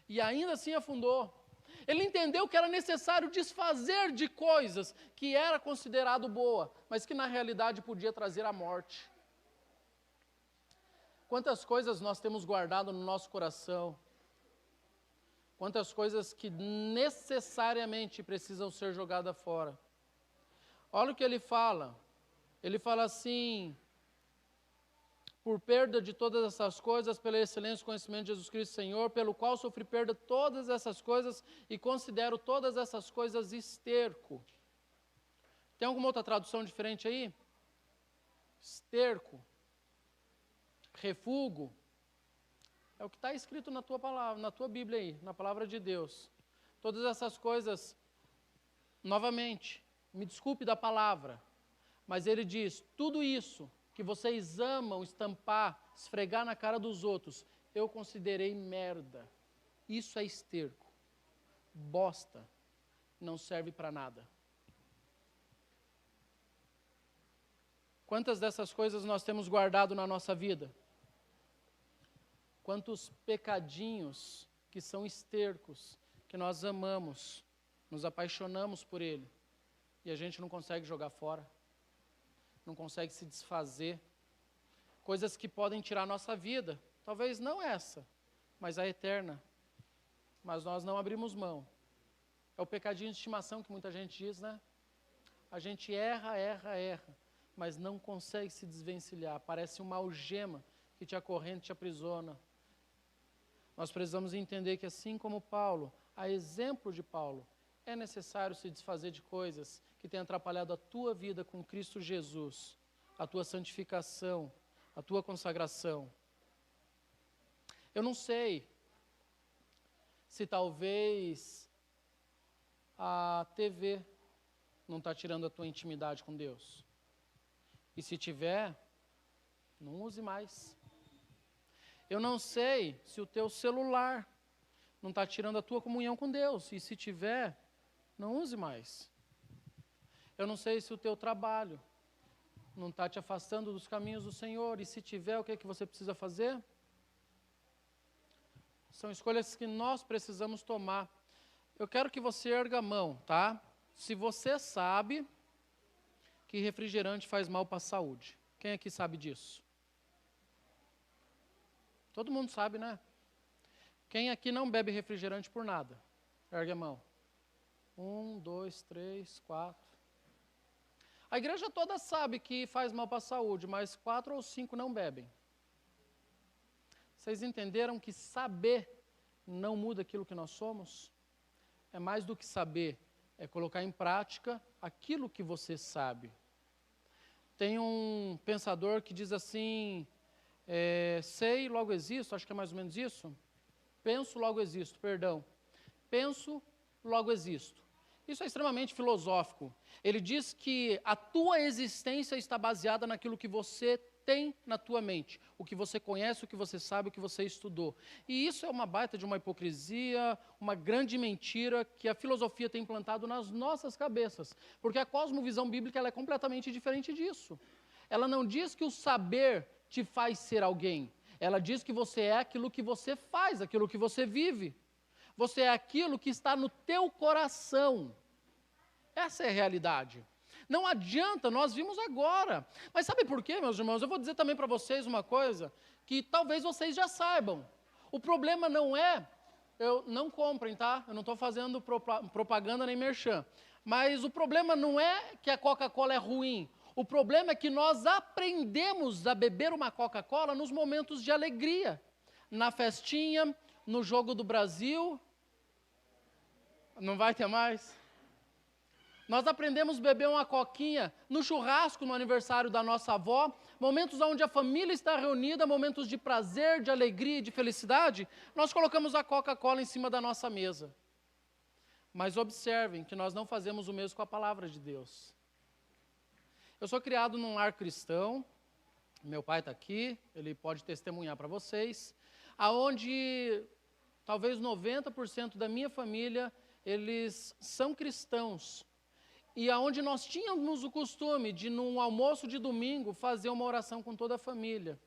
E ainda assim afundou. Ele entendeu que era necessário desfazer de coisas que era considerado boa, mas que na realidade podia trazer a morte. Quantas coisas nós temos guardado no nosso coração, quantas coisas que necessariamente precisam ser jogadas fora. Olha o que ele fala assim, por perda de todas essas coisas, pela excelência e conhecimento de Jesus Cristo Senhor, pelo qual sofri perda de todas essas coisas e considero todas essas coisas esterco. Tem alguma outra tradução diferente aí? Esterco. Refúgio. É o que está escrito na tua palavra, na tua Bíblia aí, na palavra de Deus. Todas essas coisas, novamente, me desculpe da palavra, mas ele diz, tudo isso que vocês amam estampar, esfregar na cara dos outros, eu considerei merda. Isso é esterco. Bosta. Não serve para nada. Quantas dessas coisas nós temos guardado na nossa vida? Quantos pecadinhos que são estercos, que nós amamos, nos apaixonamos por ele, e a gente não consegue jogar fora, não consegue se desfazer. Coisas que podem tirar a nossa vida, talvez não essa, mas a eterna. Mas nós não abrimos mão. É o pecadinho de estimação que muita gente diz, né? A gente erra, mas não consegue se desvencilhar. Parece uma algema que te acorrenta, te aprisiona. Nós precisamos entender que assim como Paulo, a exemplo de Paulo, é necessário se desfazer de coisas que têm atrapalhado a tua vida com Cristo Jesus, a tua santificação, a tua consagração. Eu não sei se talvez a TV não está tirando a tua intimidade com Deus. E se tiver, não use mais. Eu não sei se o teu celular não está tirando a tua comunhão com Deus. E se tiver, não use mais. Eu não sei se o teu trabalho não está te afastando dos caminhos do Senhor. E se tiver, o que é que você precisa fazer? São escolhas que nós precisamos tomar. Eu quero que você erga a mão, tá? Se você sabe que refrigerante faz mal para a saúde. Quem aqui sabe disso? Todo mundo sabe, né? Quem aqui não bebe refrigerante por nada? Ergue a mão. 1, 2, 3, 4. A igreja toda sabe que faz mal para a saúde, mas 4 ou 5 não bebem. Vocês entenderam que saber não muda aquilo que nós somos? É mais do que saber, é colocar em prática aquilo que você sabe. Tem um pensador que diz assim, sei, logo existo, acho que é mais ou menos isso. Penso, logo existo, perdão. Penso, logo existo. Isso é extremamente filosófico. Ele diz que a tua existência está baseada naquilo que você tem na tua mente, o que você conhece, o que você sabe, o que você estudou. E isso é uma baita de uma hipocrisia, uma grande mentira que a filosofia tem implantado nas nossas cabeças, porque a cosmovisão bíblica ela é completamente diferente disso. Ela não diz que o saber te faz ser alguém, ela diz que você é aquilo que você faz, aquilo que você vive. Você é aquilo que está no teu coração. Essa é a realidade. Não adianta, nós vimos agora. Mas sabe por quê, meus irmãos? Eu vou dizer também para vocês uma coisa que talvez vocês já saibam. O problema não é, não comprem, tá? Eu não estou fazendo propaganda nem merchan. Mas o problema não é que a Coca-Cola é ruim. O problema é que nós aprendemos a beber uma Coca-Cola nos momentos de alegria. Na festinha, no jogo do Brasil. Não vai ter mais? Nós aprendemos a beber uma coquinha no churrasco, no aniversário da nossa avó, momentos onde a família está reunida, momentos de prazer, de alegria e de felicidade, nós colocamos a Coca-Cola em cima da nossa mesa. Mas observem que nós não fazemos o mesmo com a palavra de Deus. Eu sou criado num lar cristão, meu pai está aqui, ele pode testemunhar para vocês, aonde talvez 90% da minha família, eles são cristãos. E aonde nós tínhamos o costume de, num almoço de domingo, fazer uma oração com toda a família.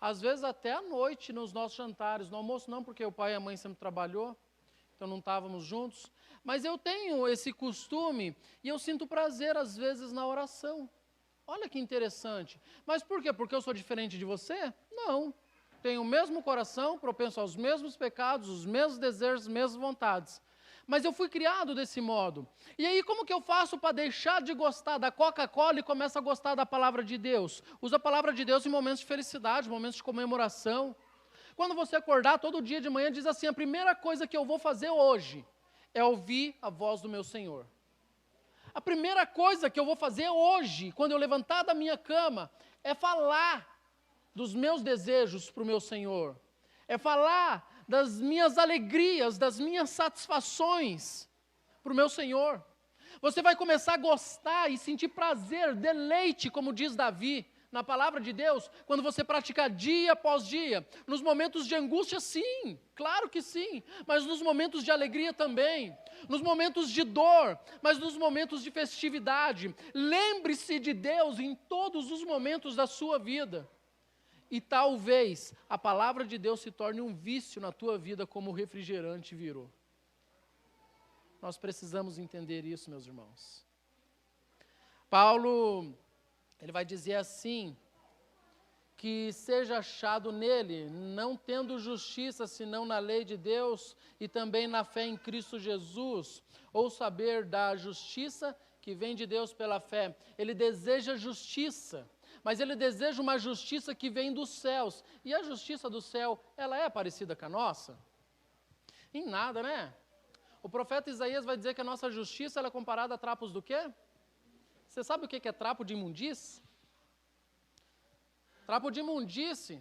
Às vezes até à noite, nos nossos jantares. No almoço não, porque o pai e a mãe sempre trabalhou, então não estávamos juntos. Mas eu tenho esse costume e eu sinto prazer, às vezes, na oração. Olha que interessante. Mas por quê? Porque eu sou diferente de você? Não. Tenho o mesmo coração, propenso aos mesmos pecados, os mesmos desejos, as mesmas vontades. Mas eu fui criado desse modo. E aí, como que eu faço para deixar de gostar da Coca-Cola e começar a gostar da palavra de Deus? Usa a palavra de Deus em momentos de felicidade, momentos de comemoração. Quando você acordar todo dia de manhã, diz assim, a primeira coisa que eu vou fazer hoje é ouvir a voz do meu Senhor. A primeira coisa que eu vou fazer hoje, quando eu levantar da minha cama, é falar dos meus desejos para o meu Senhor. É falar das minhas alegrias, das minhas satisfações para o meu Senhor. Você vai começar a gostar e sentir prazer, deleite, como diz Davi, na palavra de Deus, quando você pratica dia após dia. Nos momentos de angústia, sim, claro que sim, mas nos momentos de alegria também. Nos momentos de dor, mas nos momentos de festividade. Lembre-se de Deus em todos os momentos da sua vida. E talvez a palavra de Deus se torne um vício na tua vida como o refrigerante virou. Nós precisamos entender isso, meus irmãos. Paulo, ele vai dizer assim, que seja achado nele, não tendo justiça senão na lei de Deus e também na fé em Cristo Jesus, ou saber da justiça que vem de Deus pela fé. Ele deseja justiça. Mas ele deseja uma justiça que vem dos céus. E a justiça do céu, ela é parecida com a nossa? Em nada, né? O profeta Isaías vai dizer que a nossa justiça ela é comparada a trapos do quê? Você sabe o que é trapo de imundície? Trapo de imundície,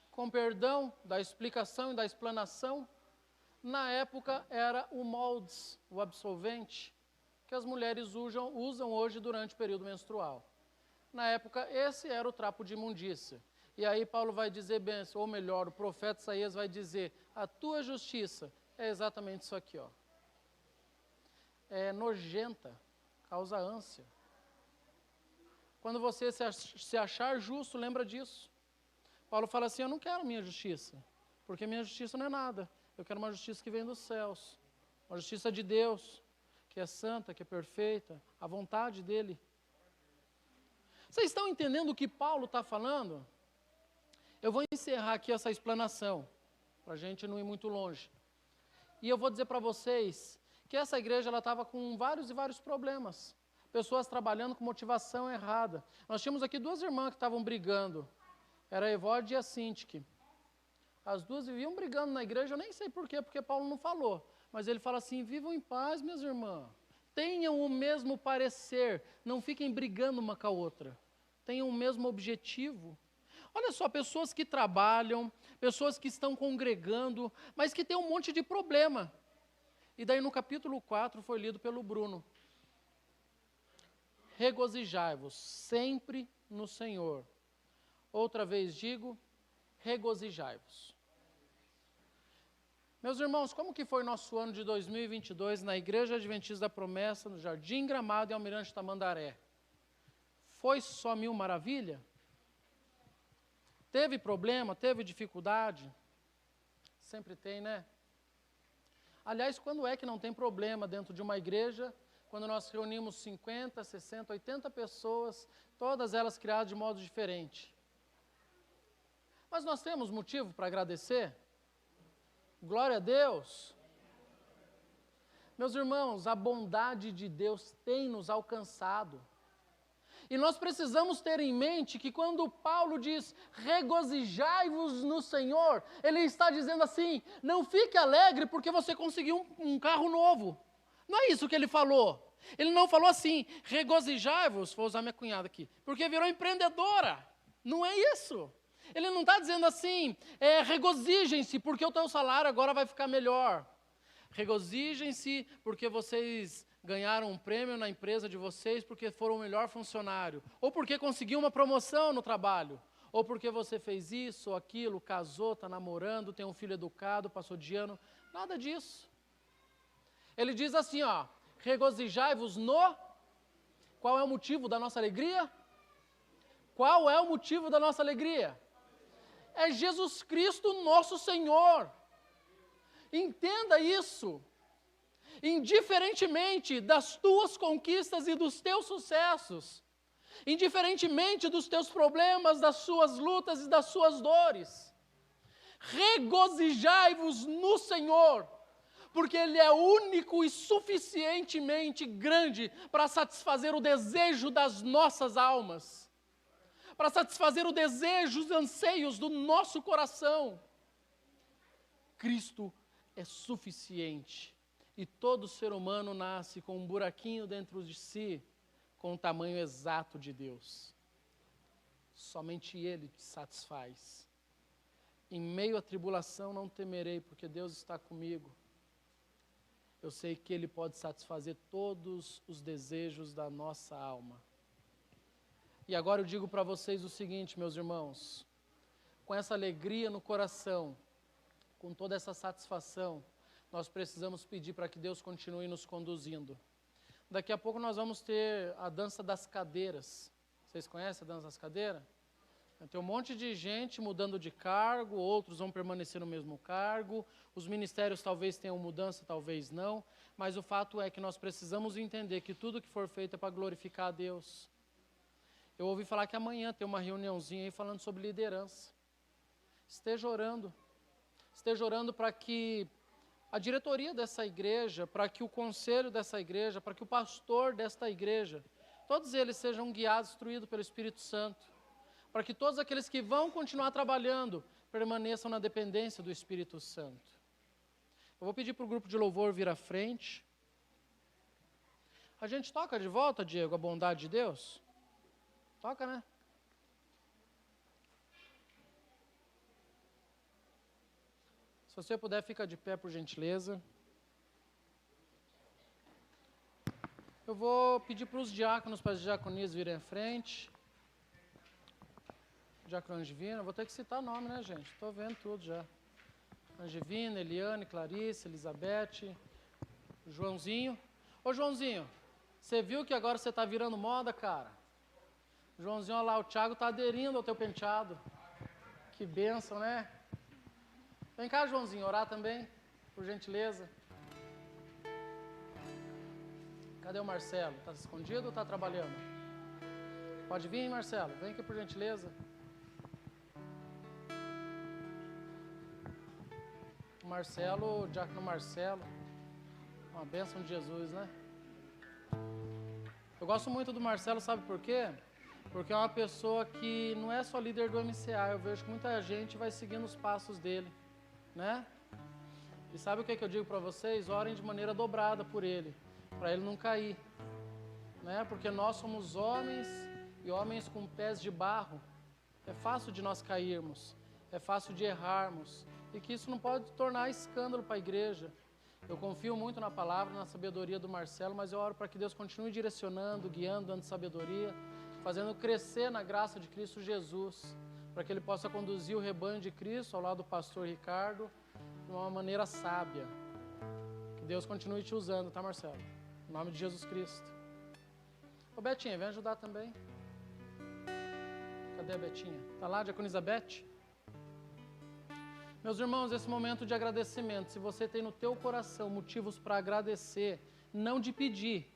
com perdão da explicação e da explanação, na época era o moldes, o absolvente, que as mulheres usam hoje durante o período menstrual. Na época, esse era o trapo de imundícia. E aí Paulo vai dizer, ou melhor, o profeta Isaías vai dizer, a tua justiça é exatamente isso aqui, ó. É nojenta, causa ânsia. Quando você se achar justo, lembra disso. Paulo fala assim, eu não quero minha justiça, porque minha justiça não é nada. Eu quero uma justiça que vem dos céus, uma justiça de Deus, que é santa, que é perfeita, a vontade dele. Vocês estão entendendo o que Paulo está falando? Eu vou encerrar aqui essa explanação, para a gente não ir muito longe. E eu vou dizer para vocês que essa igreja estava com vários e vários problemas. pessoas trabalhando com motivação errada. Nós tínhamos aqui duas irmãs que estavam brigando, era a Evode e a Cintique. As duas viviam brigando na igreja, eu nem sei por quê, porque Paulo não falou. Mas ele fala assim, vivam em paz, minhas irmãs. Tenham o mesmo parecer, não fiquem brigando uma com a outra. Tenham o mesmo objetivo. Olha só, pessoas que trabalham, pessoas que estão congregando, mas que têm um monte de problema. E daí no capítulo 4 foi lido pelo Bruno. Regozijai-vos sempre no Senhor. Outra vez digo, regozijai-vos. Meus irmãos, como que foi nosso ano de 2022 na Igreja Adventista da Promessa, no Jardim Gramado e Almirante Tamandaré? Foi só mil maravilha? Teve problema, teve dificuldade? Sempre tem, né? Aliás, quando é que não tem problema dentro de uma igreja, quando nós reunimos 50, 60, 80 pessoas, todas elas criadas de modo diferente? Mas nós temos motivo para agradecer? Glória a Deus! Meus irmãos, a bondade de Deus tem nos alcançado. E nós precisamos ter em mente que quando Paulo diz, regozijai-vos no Senhor, ele está dizendo assim, não fique alegre porque você conseguiu um carro novo. Não é isso que ele falou. Ele não falou assim, regozijai-vos, vou usar minha cunhada aqui, porque virou empreendedora. Não é isso. Ele não está dizendo assim, regozijem-se porque o teu salário agora vai ficar melhor. Regozijem-se porque vocês ganharam um prêmio na empresa de vocês porque foram o melhor funcionário, ou porque conseguiu uma promoção no trabalho, ou porque você fez isso ou aquilo, casou, está namorando, tem um filho educado, passou de ano, nada disso. Ele diz assim, ó, regozijai-vos no... Qual é o motivo da nossa alegria? Qual é o motivo da nossa alegria? É Jesus Cristo nosso Senhor. Entenda isso. Indiferentemente das tuas conquistas e dos teus sucessos, indiferentemente dos teus problemas, das suas lutas e das suas dores, regozijai-vos no Senhor, porque Ele é único e suficientemente grande para satisfazer o desejo das nossas almas, para satisfazer o desejo, os anseios do nosso coração. Cristo é suficiente. E todo ser humano nasce com um buraquinho dentro de si, com o tamanho exato de Deus. Somente Ele te satisfaz. Em meio à tribulação não temerei, porque Deus está comigo. Eu sei que Ele pode satisfazer todos os desejos da nossa alma. E agora eu digo para vocês o seguinte, meus irmãos, com essa alegria no coração, com toda essa satisfação, nós precisamos pedir para que Deus continue nos conduzindo. Daqui a pouco nós vamos ter a dança das cadeiras. Vocês conhecem a dança das cadeiras? Tem um monte de gente mudando de cargo, outros vão permanecer no mesmo cargo, os ministérios talvez tenham mudança, talvez não, mas o fato é que nós precisamos entender que tudo que for feito é para glorificar a Deus. Eu ouvi falar que amanhã tem uma reuniãozinha aí falando sobre liderança. Esteja orando para que a diretoria dessa igreja, para que o conselho dessa igreja, para que o pastor desta igreja, todos eles sejam guiados, instruídos pelo Espírito Santo, para que todos aqueles que vão continuar trabalhando permaneçam na dependência do Espírito Santo. Eu vou pedir para o grupo de louvor vir à frente. A gente toca de volta, Diego, a bondade de Deus? Toca, né? Se você puder, fica de pé, por gentileza. Eu vou pedir para os diáconos, para as diaconias virem à frente. Diácono Angivina, vou ter que citar nome, né, gente? Estou vendo tudo já. Angivina, Eliane, Clarice, Elizabeth, Joãozinho. Ô, Joãozinho, você viu que agora você está virando moda, cara? Joãozinho, olha lá, o Thiago está aderindo ao teu penteado. Que bênção, né? Vem cá, Joãozinho, orar também, por gentileza. Cadê o Marcelo? Está escondido ou está trabalhando? Pode vir, Marcelo, vem aqui por gentileza. O Marcelo, o diácono Marcelo, uma bênção de Jesus, né? Eu gosto muito do Marcelo, sabe por quê? Porque é uma pessoa que não é só líder do MCA, eu vejo que muita gente vai seguindo os passos dele, né? E sabe o que eu digo para vocês? Orem de maneira dobrada por ele, para ele não cair, né? Porque nós somos homens e homens com pés de barro. É fácil de nós cairmos, é fácil de errarmos, e que isso não pode tornar escândalo para a igreja. Eu confio muito na palavra, na sabedoria do Marcelo, mas eu oro para que Deus continue direcionando, guiando, dando sabedoria, fazendo crescer na graça de Cristo Jesus, para que ele possa conduzir o rebanho de Cristo ao lado do pastor Ricardo de uma maneira sábia. Que Deus continue te usando, tá, Marcelo? Em nome de Jesus Cristo. Ô Betinha, vem ajudar também. Cadê a Betinha? Tá lá, diaconisa Beth? Meus irmãos, esse momento de agradecimento, se você tem no teu coração motivos para agradecer, não de pedir,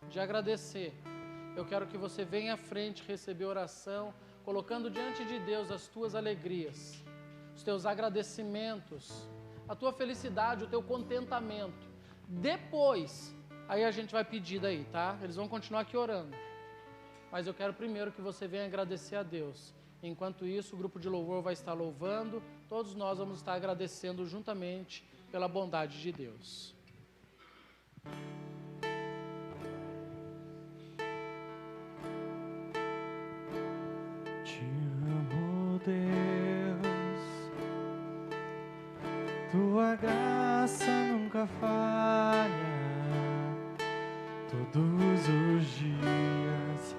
de agradecer, eu quero que você venha à frente receber oração, colocando diante de Deus as tuas alegrias, os teus agradecimentos, a tua felicidade, o teu contentamento. Depois, aí a gente vai pedir daí, tá? Eles vão continuar aqui orando. Mas eu quero primeiro que você venha agradecer a Deus. Enquanto isso, o grupo de louvor vai estar louvando, todos nós vamos estar agradecendo juntamente pela bondade de Deus. Te amo, Deus, tua graça nunca falha, todos os dias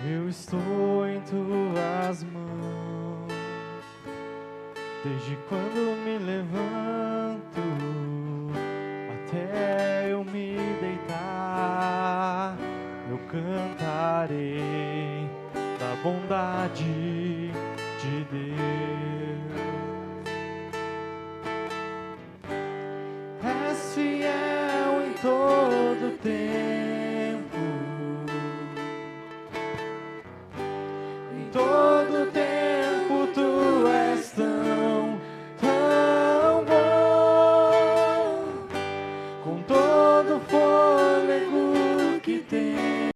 eu estou em tuas mãos, desde quando me levanto até eu me deitar, eu cantarei da bondade de Deus. És fiel em todo tempo, em todo tempo tu és tão, tão bom, com todo fôlego que tem.